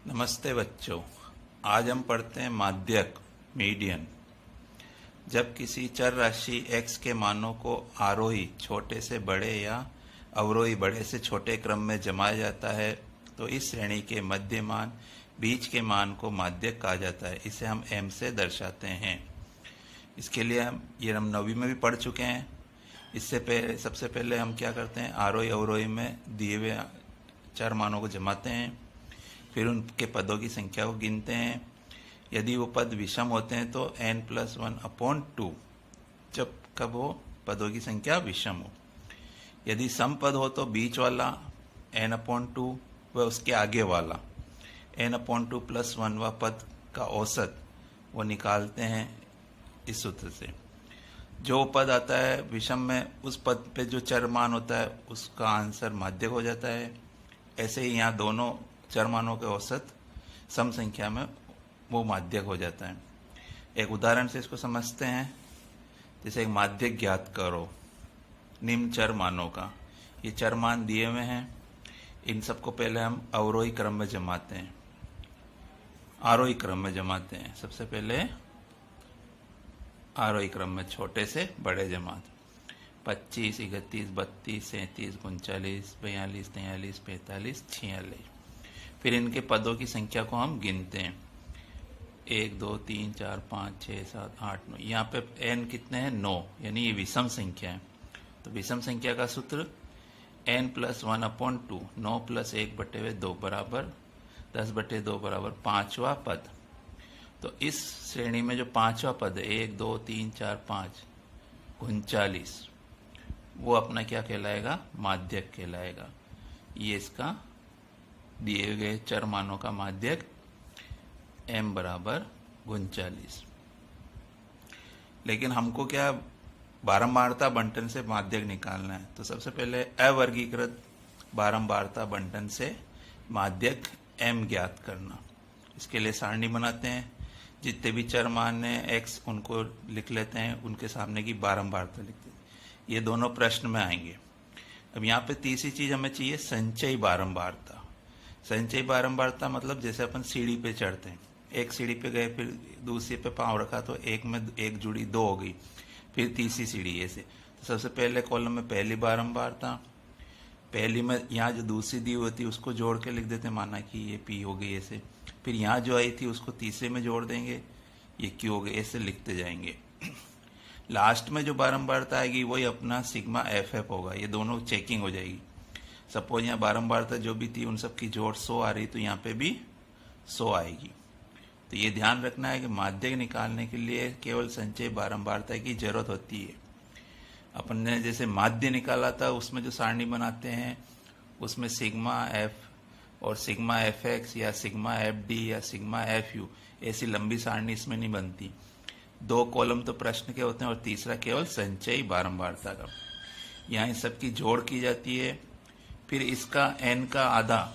नमस्ते बच्चों। आज हम पढ़ते हैं माध्यक मीडियन। जब किसी चर राशि x के मानों को आरोही छोटे से बड़े या अवरोही बड़े से छोटे क्रम में जमाया जाता है तो इस श्रेणी के मध्य मान बीच के मान को माध्यक कहा जाता है। इसे हम m से दर्शाते हैं। इसके लिए हम नौवीं में भी पढ़ चुके हैं। इससे पहले सबसे पहले हम क्या करते हैं, आरोही अवरोही में दिए हुए चर मानों को जमाते हैं, फिर उनके पदों की संख्या को गिनते हैं। यदि वो पद विषम होते हैं तो n+1/2, जब कब हो पदों की संख्या विषम हो। यदि सम पद हो तो बीच वाला n/2 व उसके आगे वाला n/2+1वां पद का औसत वो निकालते हैं इस सूत्र से। जो पद आता है विषम में, उस पद पे जो चर मान होता है उसका आंसर माध्यक हो जाता है। ऐसे ही यहाँ दोनों चर मानों के औसत सम संख्या में वो माध्यक हो जाता है। एक उदाहरण से इसको समझते हैं। जैसे एक माध्यक ज्ञात करो निम्न चर मानों का। ये चर मान दिए हुए हैं, इन सबको पहले हम अवरोही क्रम में जमाते हैं, आरोही क्रम में जमाते हैं। सबसे पहले आरोही क्रम में छोटे से बड़े जमाते 25, 31, 32, 37, 39, 42, 43, 45, 46। फिर इनके पदों की संख्या को हम गिनते हैं 1, 2, 3, 4, 5, 6, 7, 8, 9। यहाँ पे n कितने हैं? 9, यानी ये विषम संख्या है। तो विषम संख्या का सूत्र n+1/2, 9+1/2 बराबर 10/2 बराबर 5वां पद। तो इस श्रेणी में जो 5वां पद है 1, 2, 3, 4, 5, 39, वो अपना क्या कहलाएगा? माध्यक कहलाएगा। ये इसका दिए गए चर मानों का माध्यक m बराबर 39। लेकिन हमको क्या बारंबारता बंटन से माध्यक निकालना है। तो सबसे पहले अवर्गीकृत बारंबारता बंटन से माध्यक m ज्ञात करना। इसके लिए सारणी बनाते हैं। जितने भी चर मान है x उनको लिख लेते हैं, उनके सामने की बारंबारता लिखते हैं। ये दोनों प्रश्न में आएंगे। अब यहाँ पे तीसरी चीज हमें चाहिए, संचयी बारंबारता। संचयी बारंबारता मतलब जैसे अपन सीढ़ी पे चढ़ते हैं, एक सीढ़ी पे गए, फिर दूसरी पे पांव रखा तो एक में एक जुड़ी 2 हो गई, फिर तीसरी सीढ़ी ऐसे। तो सबसे पहले कॉलम में पहली बारंबारता, पहली में यहाँ जो दूसरी दी हुई थी उसको जोड़ के लिख देते, माना कि ये P हो गई ऐसे। फिर यहाँ जो आई थी उसको तीसरे में जोड़ देंगे, ये Q हो गई, ऐसे लिखते जाएंगे। लास्ट में जो बारंबारता आएगी वही अपना सिग्मा FF होगा। ये दोनों चेकिंग हो जाएगी। सपोज यहाँ बारंबारता जो भी थी उन सब की जोड़ 100 आ रही, तो यहाँ पे भी 100 आएगी। तो ये ध्यान रखना है कि माध्यक निकालने के लिए केवल संचयी बारंबारता की जरूरत होती है। अपन ने जैसे माध्य निकाला था, उसमें जो सारणी बनाते हैं उसमें सिग्मा F और सिग्मा FX या सिग्मा FD या सिग्मा FU ऐसी लंबी सारणी इसमें नहीं बनती। 2 कॉलम तो प्रश्न के होते हैं और तीसरा केवल संचयी बारंबारता का। यहाँ इन सब की जोड़ की जाती है। फिर इसका n का आधा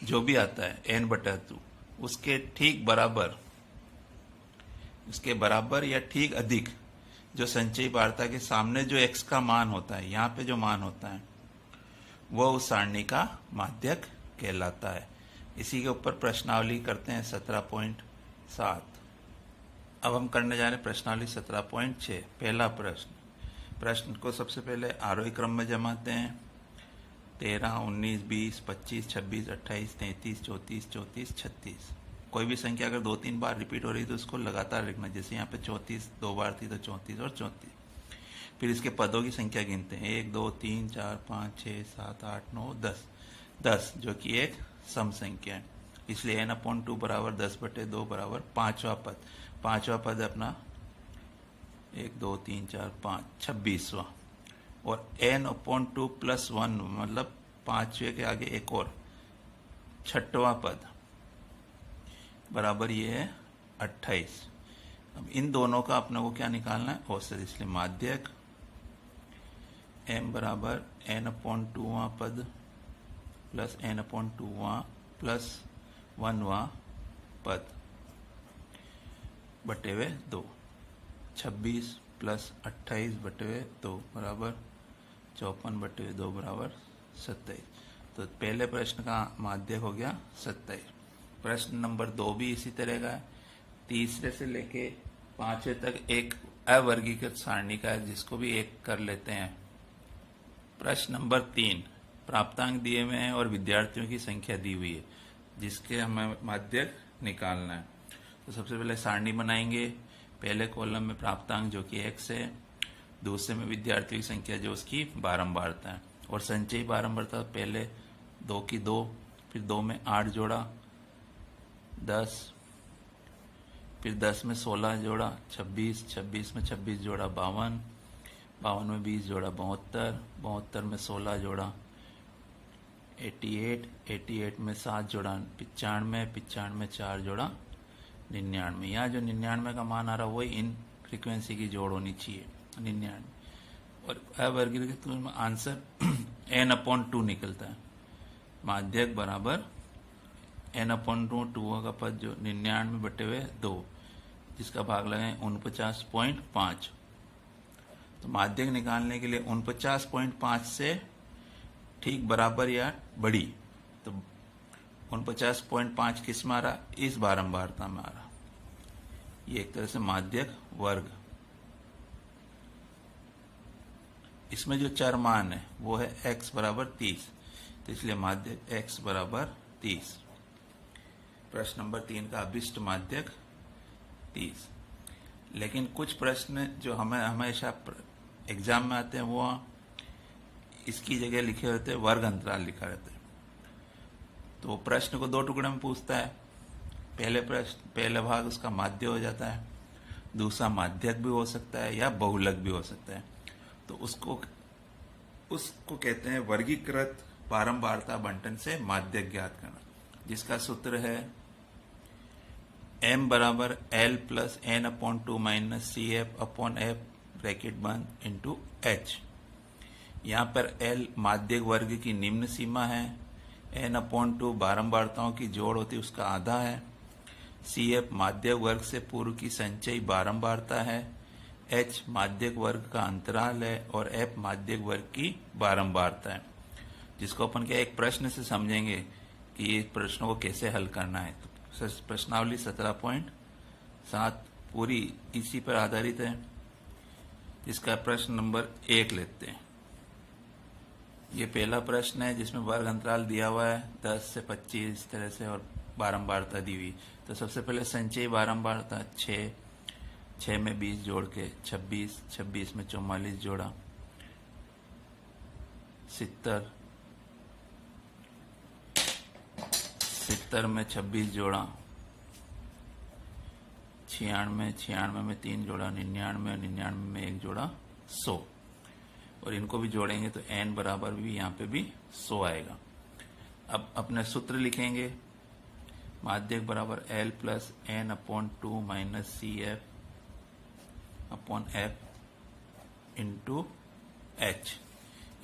जो भी आता है n/2, उसके ठीक बराबर, उसके बराबर या ठीक अधिक जो संचयी बारता के सामने जो x का मान होता है, यहाँ पे जो मान होता है वो उस सारणी का माध्यक कहलाता है। इसी के ऊपर प्रश्नावली करते हैं 17.7। अब हम करने जा रहे हैं प्रश्नावली 17.6। पहला प्रश्न को सबसे पहले आरोही क्रम में जमाते हैं। 13, 19, 20, 25, 26, 28, 33, 34, 34, 36। कोई भी संख्या अगर 2-3 बार रिपीट हो रही तो उसको लगातार लिखना। जैसे यहाँ पे 34 2 बार थी तो 34 और 34। फिर इसके पदों की संख्या गिनते हैं 1, 2, 3, 4, 5, 6, 7, 8, 9, 10 जो कि एक सम संख्या है। इसलिए n/2 बराबर 10/2 बराबर 5वां पद। 5वां पद अपना 1, 2, 3, 4, 5, 26वां। और n/2+1 मतलब 5वें के आगे एक और 6वां पद बराबर ये है 28। अब इन दोनों का अपने को क्या निकालना है? औसत। इसलिए माध्यक m बराबर n/2वां पद प्लस n/2वां प्लस 1वां पद बटे 2। 26 प्लस 28/2 बराबर 54/2 बराबर 27। तो पहले प्रश्न का माध्यक हो गया 27। प्रश्न नंबर 2 भी इसी तरह का है। तीसरे से लेके 5वें तक एक अवर्गीकृत सारणी का है, जिसको भी एक कर लेते हैं। प्रश्न नंबर 3, प्राप्तांक दिए हुए हैं और विद्यार्थियों की संख्या दी हुई है, जिसके हमें माध्यक निकालना है। तो सबसे पहले सारणी बनाएंगे। पहले कॉलम में प्राप्तांक जो कि x है, दूसरे में विद्यार्थियों की संख्या जो उसकी बारंबारता है, और संचयी बारंबारता पहले 2 की 2, फिर 2 में 8 जोड़ा 10, फिर 10 में 16 जोड़ा 26, 26 में 26 जोड़ा 52, 52 में 20 जोड़ा 72, 72 में 16 जोड़ा 88, 88 में 7 जोड़ा 95, 95 में 4 जोड़ा 99। यहाँ जो 99 का मान आ रहा है वही इन फ्रीक्वेंसी की जोड़ होनी चाहिए 99। और अवर्गीकृत में आंसर n/2 निकलता है। माध्यक बराबर n/2, 2 का पद जो 99/2, जिसका भाग लगाएं 49.5। तो माध्यक निकालने के लिए 49.5 से ठीक बराबर या बड़ी, तो 49.5 किस में आ रहा, इस बारंबारता में आ रहा। ये एक तरह से माध्यक वर्ग। इसमें जो चर मान है वो है x बराबर 30, तो इसलिए माध्यक x बराबर 30। प्रश्न नंबर 3 का अभिष्ट माध्यक 30। लेकिन कुछ प्रश्न जो हमें हमेशा एग्जाम में आते हैं वो इसकी जगह लिखे होते हैं वर्ग अंतराल लिखा रहता है। तो प्रश्न को 2 टुकड़े में पूछता है। पहले भाग उसका माध्य हो जाता है, दूसरा माध्यक भी हो सकता है या बहुलक भी हो सकता है। तो उसको कहते हैं वर्गीकृत बारंबारता बंटन से माध्यक ज्ञात करना, जिसका सूत्र है m बराबर l plus n/2 minus CF/f bracket बंद इंटू h। यहाँ पर l माध्यक वर्ग की निम्न सीमा है, n/2 बारंबारताओं की जोड़ होती उसका आधा है, CF माध्यक वर्ग से पूर्व की संचयी बारंबारता है, h माध्यक वर्ग का अंतराल है और f माध्यक वर्ग की बारंबारता है, जिसको अपन क्या एक प्रश्न से समझेंगे कि ये प्रश्नों को कैसे हल करना है। तो प्रश्नावली 17.7 पूरी इसी पर आधारित है। इसका प्रश्न नंबर 1 लेते हैं। ये पहला प्रश्न है जिसमें वर्ग अंतराल दिया हुआ है 10 से 25 इस तरह से और बारंबारता दी हुई। तो सबसे पहले संचयी बारंबारता 6, 6 में 20 जोड़ के 26, 26 में 44 जोड़ा 70, 70 में 26 जोड़ा 96, 96 में 3 जोड़ा 99, 99 में 1 जोड़ा 100। और इनको भी जोड़ेंगे तो n बराबर भी यहाँ पे भी 100 आएगा। अब अपने सूत्र लिखेंगे। माध्यक बराबर l plus n/2 minus CF/f into h,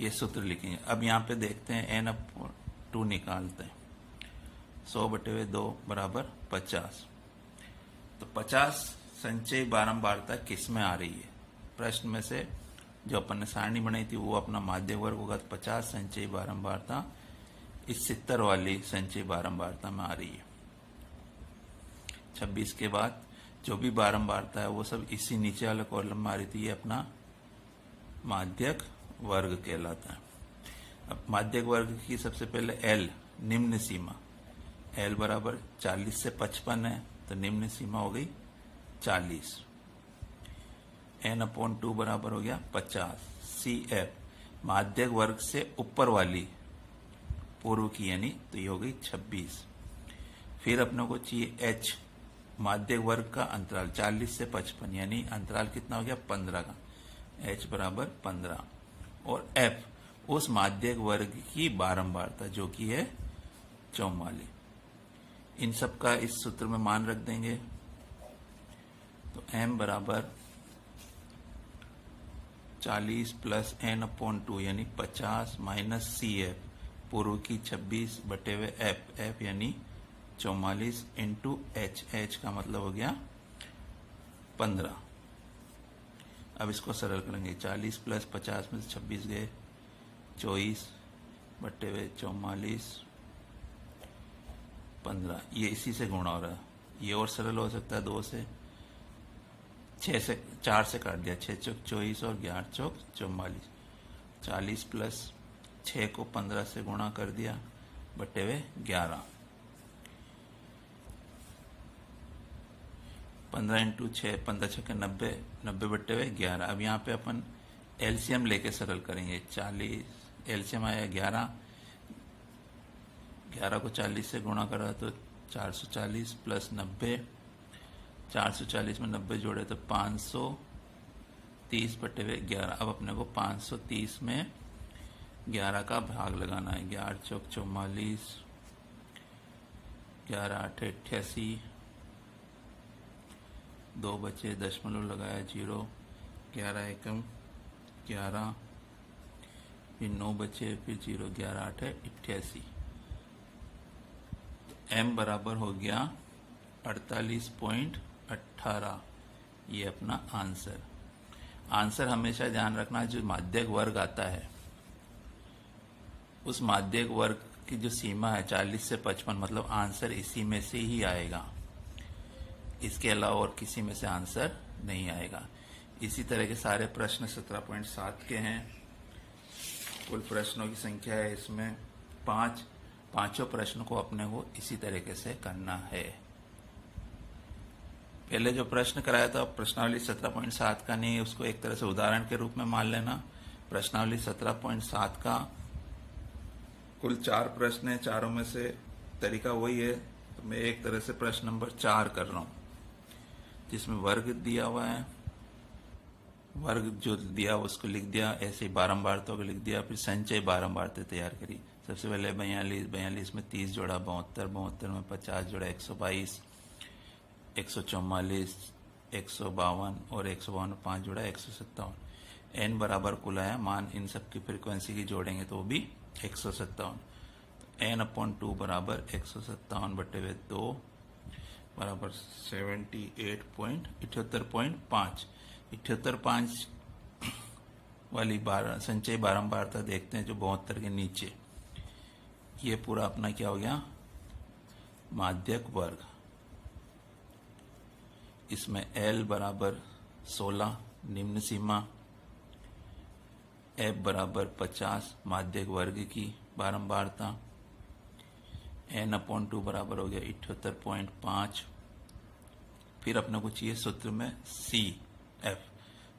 ये सूत्र लिखेंगे। अब यहाँ पे देखते हैं n/2 निकालते हैं। 100/2 बराबर 50। तो 50 संचयी बारंबारता किस में आ रही है? प्रश्न में से जो अपन ने सारणी बनाई थी वो अपना माध्यक वर्ग होगा। 50 संचयी बारंबारता इस 70 वाली संचयी बारंबारता में आ रही है। 26 के बाद जो भी बारंबारता है वो सब इसी नीचे वाले कॉलम में आ रही थी। ये अपना माध्यक वर्ग कहलाता है। अब माध्यक वर्ग की सबसे पहले L निम्न सीमा, L बराबर 40 से 55 है, तो निम्न सीमा हो गई 40। n/2 बराबर हो गया 50। CF माध्यक वर्ग से ऊपर वाली पूर्व की यानी, तो ये हो गई 26। फिर अपने को चाहिए H माध्यक वर्ग का अंतराल 40 से 55 यानी अंतराल कितना हो गया 15 का, H बराबर 15। और F उस माध्यक वर्ग की बारंबारता जो कि है 44। इन सब का इस सूत्र में मान रख देंगे। तो m बराबर 40 प्लस n/2 यानी 50 माइनस CF पूर्व की 26/f, f यानी 44 इंटू h, h का मतलब हो गया 15। अब इसको सरल करेंगे। 40 प्लस 50 में से 26 गए 24/44, 15, ये इसी से गुणा हो रहा है। ये और सरल हो सकता है, 2 से, 4 से काट दिया, 6 चौक 24 और 11 चौक 44, 40 प्लस 6 को 15 से गुणा कर दिया बटे हुए 11, 15 इंटू 6, 15 छक्के 90, 90 बटे हुए 11। अब यहाँ पे अपन एलसीएम लेके सरल करेंगे। 40 एलसीएम आया 11, 11 को 40 से गुणा करा तो 440 प्लस 90, 440 में 90 जोड़े तो 530 बटे हुए 11। अब अपने को 530 में 11 का भाग लगाना है। 11 चौक 44, 11 8 88, 2 बचे, दशमलव लगाया 0, 11 एकम 11, फिर 9 बचे, फिर 0, 11 8 88। m बराबर हो गया 48.18। ये अपना आंसर। आंसर हमेशा ध्यान रखना, जो माध्यक वर्ग आता है उस माध्यक वर्ग की जो सीमा है 40 से 55, मतलब आंसर इसी में से ही आएगा, इसके अलावा और किसी में से आंसर नहीं आएगा। इसी तरह के सारे प्रश्न 17.7 के हैं। कुल प्रश्नों की संख्या है इसमें 5। पांचों प्रश्न को अपने को इसी तरीके से करना है। पहले जो प्रश्न कराया था प्रश्नावली 17.7 का नहीं, उसको एक तरह से उदाहरण के रूप में मान लेना। प्रश्नावली 17.7 का कुल 4 प्रश्न है, चारों में से तरीका वही है। तो मैं एक तरह से प्रश्न नंबर 4 कर रहा हूं, जिसमें वर्ग दिया हुआ है, वर्ग जो दिया उसको लिख दिया, ऐसे ही बारंबारता को लिख दिया, फिर संचय बारंबारता तैयार करी। सबसे पहले 42, 42 में 30 जोड़ा 72, 72 में 50 जोड़ा 122, 144, 152 और 152 में 5 जोड़ा 157। n बराबर कुल आया, मान इन सब की फ्रीक्वेंसी की जोड़ेंगे तो वो भी 157। n/2 बराबर 157 बटे हुए 2 बराबर 78.5। 78.5 वाली संचय बारंबारता देखते हैं जो 72 के नीचे। ये पूरा अपना क्या हो गया, माध्यक वर्ग। इसमें L बराबर 16 निम्न सीमा, F बराबर 50 माध्यक वर्ग की बारंबारता, n/2 बराबर हो गया 78.5। फिर अपने को चाहिए सूत्र में CF,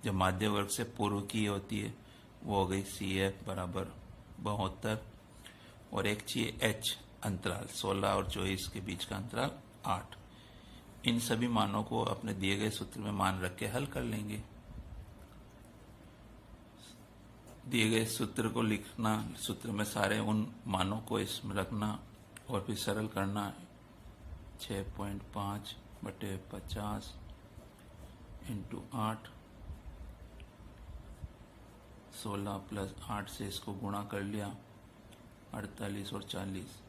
जो माध्य वर्ग से पूर्व की होती है, वो हो गई CF बराबर 72। और एक चाहिए H अंतराल, 16 और 24 के बीच का अंतराल 8। इन सभी मानों को अपने दिए गए सूत्र में मान रख के हल कर लेंगे। दिए गए सूत्र को लिखना, सूत्र में सारे उन मानों को इसमें रखना और फिर सरल करना। 6.5 बटे 50 इंटू 8, 16 प्लस 8 से इसको गुणा कर लिया, 48 और 40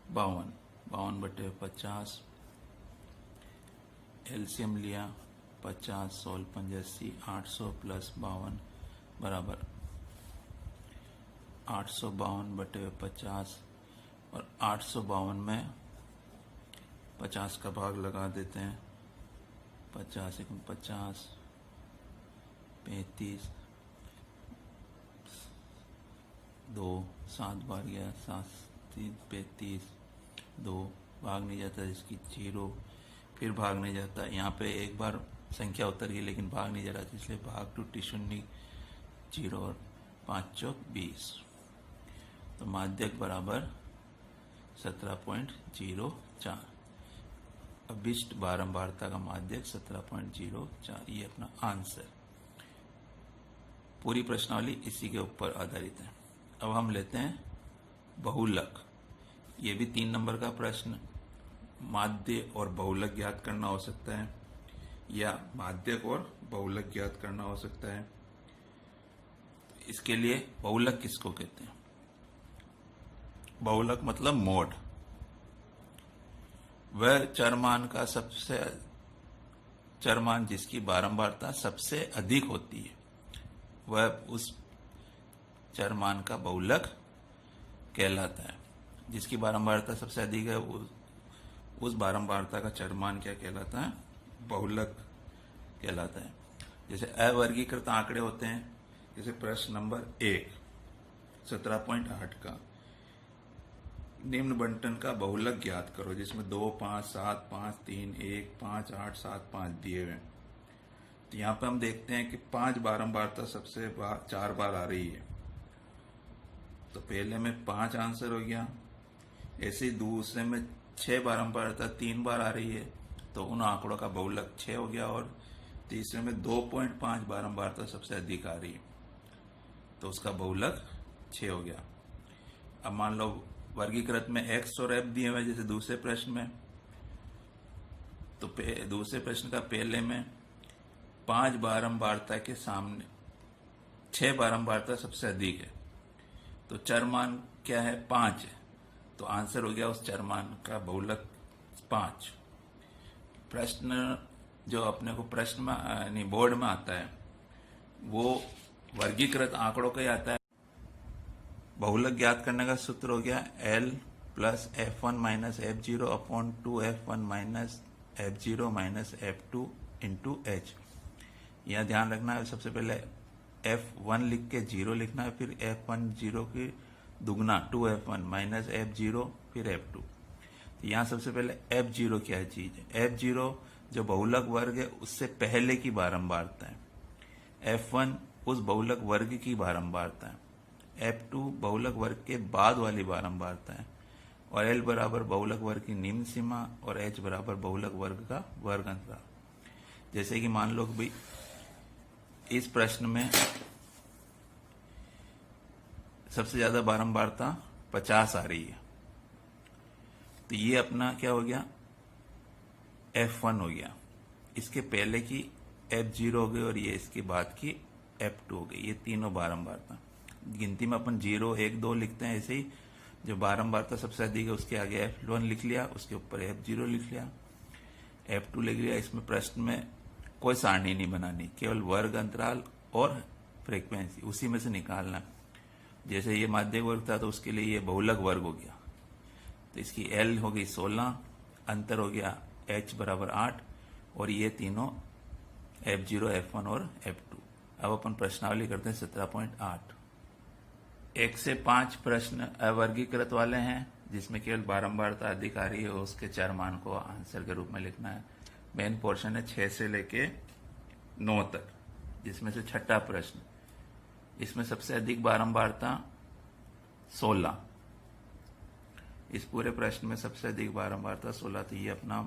52, 52 बटे 50। एलसीएम लिया 50, 16 85, 800 प्लस 52 बराबर 852 बटे 50। और 852 में 50 का भाग लगा देते हैं। 50 एकम 50, 35, 2 7 बार गया, 7 3 35, 2 भाग नहीं जाता, इसकी 0, फिर भाग नहीं जाता। यहाँ पे एक बार संख्या उतर गई लेकिन भाग नहीं जा रहा, इसलिए भाग टूटी 0, 0 और 5 चौक 20। तो माध्यक बराबर 17.04। अभिष्ट बारंबारता का माध्यक 17.04। ये अपना आंसर। पूरी प्रश्नावली इसी के ऊपर आधारित है। अब हम लेते हैं बहुलक। ये भी 3 नंबर का प्रश्न। माध्य और बहुलक ज्ञात करना हो सकता है, या माध्यक और बहुलक ज्ञात करना हो सकता है। इसके लिए बहुलक किसको कहते हैं? बहुलक मतलब मोड। वह चरमान का चरमान जिसकी बारंबारता सबसे अधिक होती है, वह उस चरमान का बहुलक कहलाता है। जिसकी बारंबारता सबसे अधिक है उस बारंबारता का चरमान क्या कहलाता है? बहुलक कहलाता है। जैसे अवर्गीकृत आंकड़े होते हैं, जैसे प्रश्न नंबर 1 17.8 का निम्न बंटन का बहुलक ज्ञात करो, जिसमें 2, 5, 7, 5, 3, 1, 5, 8, 7, 5 दिए हुए हैं। तो यहाँ पे हम देखते हैं कि 5 बारंबारता सबसे 4 बार आ रही है, तो पहले में 5 आंसर हो गया। ऐसे ही दूसरे में 6 बारंबारता 3 बार आ रही है, तो उन आंकड़ों का बहुलक 6 हो गया। और तीसरे में 2.5 बारंबारता सबसे अधिक आ रही है, तो उसका बहुलक 6 हो गया। अब मान लो वर्गीकृत में एक्स और एफ दिए हुए जैसे दूसरे प्रश्न में, तो दूसरे प्रश्न का पहले में 5 बारंबारता के सामने 6 बारंबारता सबसे अधिक है, तो चरमान क्या है? 5 है, तो आंसर हो गया उस चरमान का बहुलक 5। प्रश्न जो अपने को प्रश्न में यानी बोर्ड में आता है वो वर्गीकृत आंकड़ों का ही आता है। बहुलक ज्ञात करने का सूत्र हो गया L plus F1 minus F0 upon 2F1 minus F0 minus F2 into H। यह ध्यान रखना है, सबसे पहले F1 लिख के 0 लिखना है, फिर F1 0 की दुगना 2F1 माइनस F0 फिर F2। तो यहाँ सबसे पहले F0 क्या चीज है? F0 जो बहुलक वर्ग है उससे पहले की बारंबारता है, F1 उस बहुलक वर्ग की बारंबारता है, F2 बहुलक वर्ग के बाद वाली बारंबारता है, और L बराबर बहुलक वर्ग की निम्न सीमा और H बराबर बहुलक वर्ग का वर्ग अंतराल। जैसे कि मान लो कि भाई इस प्रश्न में सबसे ज्यादा बारंबारता 50 आ रही है, तो ये अपना क्या हो गया? F1 हो गया। इसके पहले की F0 हो गई और ये इसके बाद की F2 हो गई। ये तीनों बारंबारता गिनती में अपन 0, 1, 2 लिखते हैं, ऐसे ही जो बारंबारता सबसे अधिक है उसके आगे F1 लिख लिया, उसके ऊपर F0 लिख लिया, F2 लिख लिया। इसमें प्रश्न में कोई सारणी नहीं बनानी, केवल वर्ग अंतराल और फ्रीक्वेंसी उसी में से निकालना। जैसे ये माध्यक वर्ग था तो उसके लिए ये बहुलक वर्ग हो गया, तो इसकी L हो गई 16, अंतर हो गया H बराबर 8, और ये तीनों F0, F1 और F2। अब अपन प्रश्नावली करते हैं 17.8। 1 से 5 प्रश्न अवर्गीकृत वाले हैं, जिसमें केवल बारंबारता अधिक आ रही है, उसके चरमान को आंसर के रूप में लिखना है। मेन पोर्शन है 6 से लेके 9 तक, जिसमें से छठा प्रश्न, इसमें सबसे अधिक बारंबारता 16। इस पूरे प्रश्न में सबसे अधिक बारंबारता 16 थी। ये अपना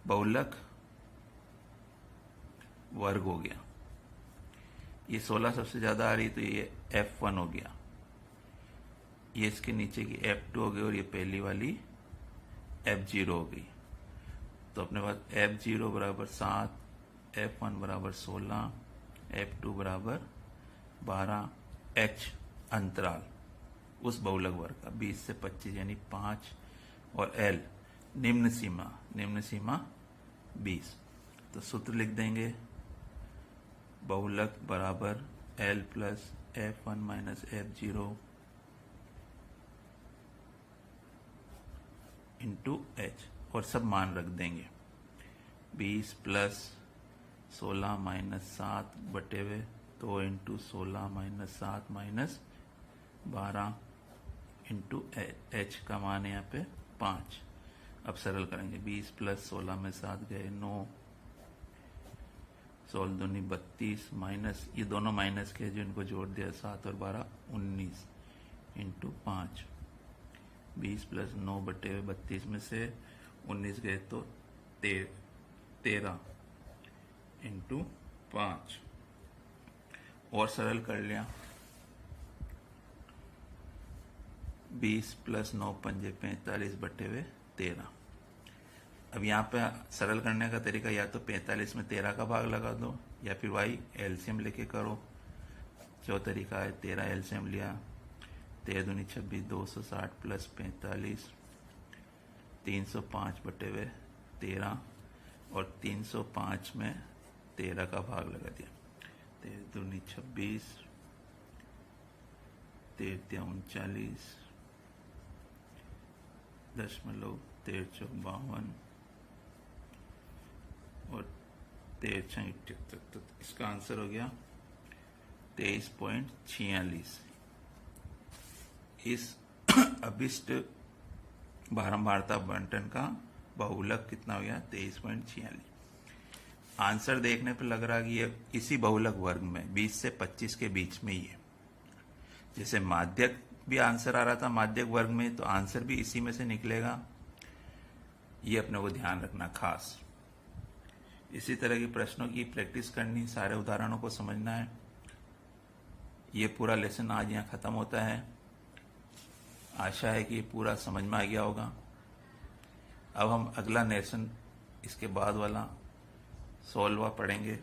बहुलक वर्ग हो गया। ये 16 सबसे ज्यादा आ रही, तो ये F1 हो गया, ये इसके नीचे की F2 हो गई, और ये पहली वाली F0 हो गई। तो अपने पास F0 बराबर 7, F1 बराबर 16, F2 बराबर 12, H अंतराल उस बहुलक वर्ग का 20 से 25 यानी 5, और L निम्न सीमा 20। तो सूत्र लिख देंगे, बहुलक बराबर L plus F1 minus F0 into H, और सब मान रख देंगे। 20 प्लस 16 माइनस 7 बटे हुए 2 into 16 minus 7 minus 12 into H का मान है यहाँ पे 5। अब सरल करेंगे, 20 प्लस 16 में 7 गए 9, 16 दूनी 32 माइनस ये दोनों माइनस के जो इनको जोड़ दिया 7 और 12 19 इंटू 5। 20 प्लस 9 बटे 32 में से 19 गए तो 13 इंटू 5, और सरल कर लिया। 20 प्लस 9 पंजे 45 बटे हुए 13। अब यहाँ पे सरल करने का तरीका या तो 45 में 13 का भाग लगा दो, या फिर वाई एलसीएम लेके करो। जो तरीका है 13 एलसीएम लिया, 13 दूनी 26, 260 प्लस 45 305 बटे हुए 13, और 305 में 13 का भाग लगा दिया। 13 दूनी 26, 13 39 दशमलव 13 चौक 52 और 13 छंग 78, तो इसका आंसर हो गया 23.46। इस अभिष्ट बारंबारता बंटन का बहुलक कितना हो गया? 23.46। आंसर देखने पर लग रहा कि ये इसी बहुलक वर्ग में 20 से 25 के बीच में ही है। जैसे माध्यक भी आंसर आ रहा था माध्यक वर्ग में, तो आंसर भी इसी में से निकलेगा। ये अपने को ध्यान रखना खास। इसी तरह के प्रश्नों की प्रैक्टिस करनी, सारे उदाहरणों को समझना है। ये पूरा लेसन आज यहाँ खत्म होता है। आशा है कि ये पूरा समझ में आ गया होगा। अब हम अगला लेसन इसके बाद वाला 16वां पढ़ेंगे।